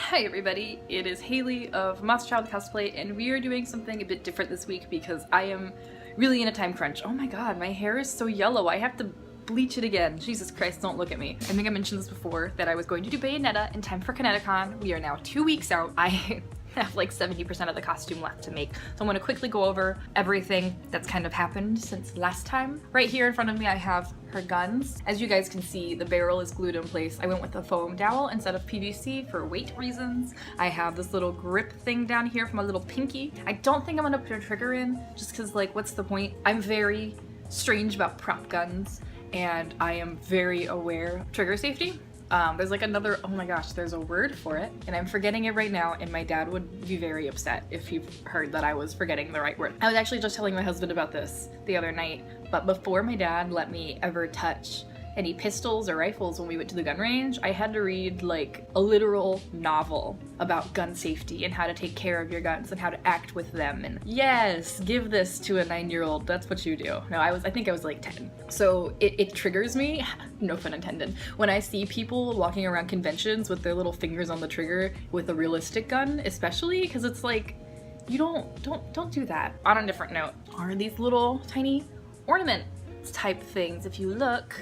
Hi everybody, it is Haley of Monster Child Cosplay, and we are doing something a bit different this week because I am really in a time crunch. Oh my god, my hair is so yellow, I have to bleach it again. Jesus Christ, don't look at me. I think I mentioned this before, that I was going to do Bayonetta in time for Connecticon. We are now 2 weeks out. I have like 70% of the costume left to make. So I'm gonna quickly go over everything that's kind of happened since last time. Right here in front of me I have her guns. As you guys can see, the barrel is glued in place. I went with a foam dowel instead of PVC for weight reasons. I have this little grip thing down here from a little pinky. I don't think I'm gonna put a trigger in, just cause like, what's the point? I'm very strange about prop guns, and I am very aware of trigger safety. There's like another, oh my gosh, there's a word for it, and I'm forgetting it right now, and my dad would be very upset if he heard that I was forgetting the right word. I was actually just telling my husband about this the other night, but before my dad let me ever touch any pistols or rifles when we went to the gun range, I had to read like a literal novel about gun safety and how to take care of your guns and how to act with them. And yes, give this to a 9-year-old, that's what you do. No, I think I was like 10. So it triggers me, no pun intended, when I see people walking around conventions with their little fingers on the trigger with a realistic gun, especially, because it's like, you don't do that. On a different note, are these little tiny ornament type things. If you look,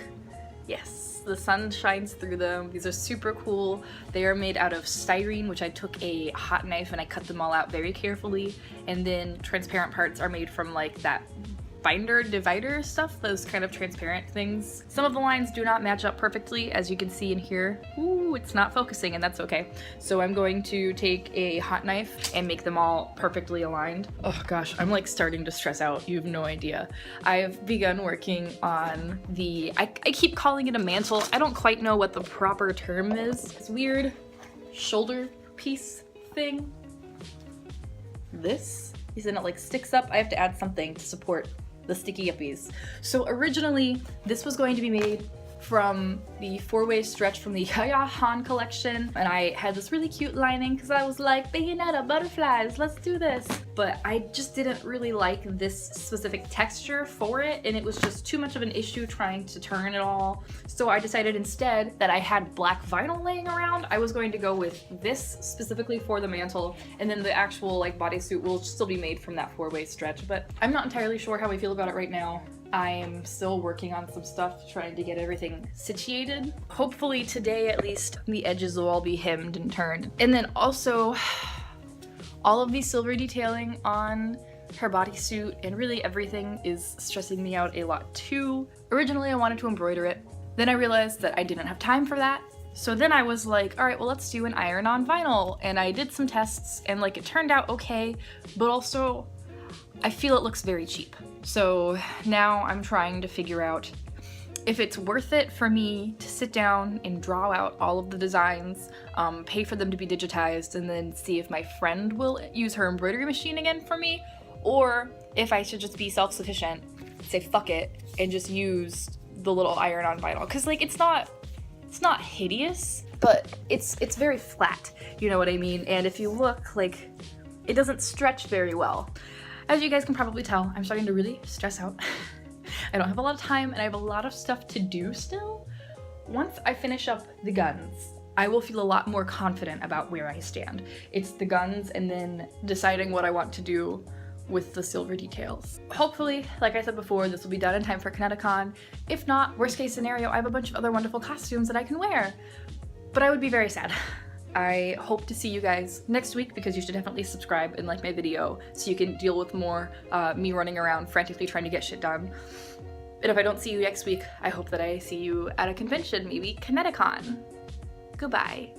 yes, the sun shines through them. These are super cool. They are made out of styrene, which I took a hot knife and I cut them all out very carefully. And then transparent parts are made from like that binder divider stuff, those kind of transparent things. Some of the lines do not match up perfectly, as you can see in here. Ooh, it's not focusing, and that's okay. So I'm going to take a hot knife and make them all perfectly aligned. Oh gosh, I'm like starting to stress out. You have no idea. I've begun working on the, I keep calling it a mantle. I don't quite know what the proper term is. This weird shoulder piece thing. This is, and it like sticks up. I have to add something to support the sticky uppies. So originally this was going to be made from the 4-way stretch from the Yaya Han collection, and I had this really cute lining because I was like, Bayonetta, butterflies, let's do this. But I just didn't really like this specific texture for it, and it was just too much of an issue trying to turn it all. So I decided instead that I had black vinyl laying around, I was going to go with this specifically for the mantle, and then the actual like bodysuit will still be made from that 4-way stretch. But I'm not entirely sure how I feel about it right now. I am still working on some stuff, trying to get everything situated. Hopefully today at least the edges will all be hemmed and turned. And then also all of the silver detailing on her bodysuit and really everything is stressing me out a lot too. Originally I wanted to embroider it. Then I realized that I didn't have time for that. So then I was like, all right, well, let's do an iron-on vinyl. And I did some tests and like it turned out okay, but also I feel it looks very cheap. So now I'm trying to figure out if it's worth it for me to sit down and draw out all of the designs, pay for them to be digitized, and then see if my friend will use her embroidery machine again for me, or if I should just be self-sufficient, say fuck it, and just use the little iron-on vinyl. Because like it's not hideous, but it's very flat, you know what I mean? And if you look, like, it doesn't stretch very well. As you guys can probably tell, I'm starting to really stress out. I don't have a lot of time and I have a lot of stuff to do still. Once I finish up the guns, I will feel a lot more confident about where I stand. It's the guns and then deciding what I want to do with the silver details. Hopefully, like I said before, this will be done in time for Connecticon. If not, worst case scenario, I have a bunch of other wonderful costumes that I can wear. But I would be very sad. I hope to see you guys next week, because you should definitely subscribe and like my video so you can deal with more me running around frantically trying to get shit done. And if I don't see you next week, I hope that I see you at a convention, maybe Connecticon. Goodbye.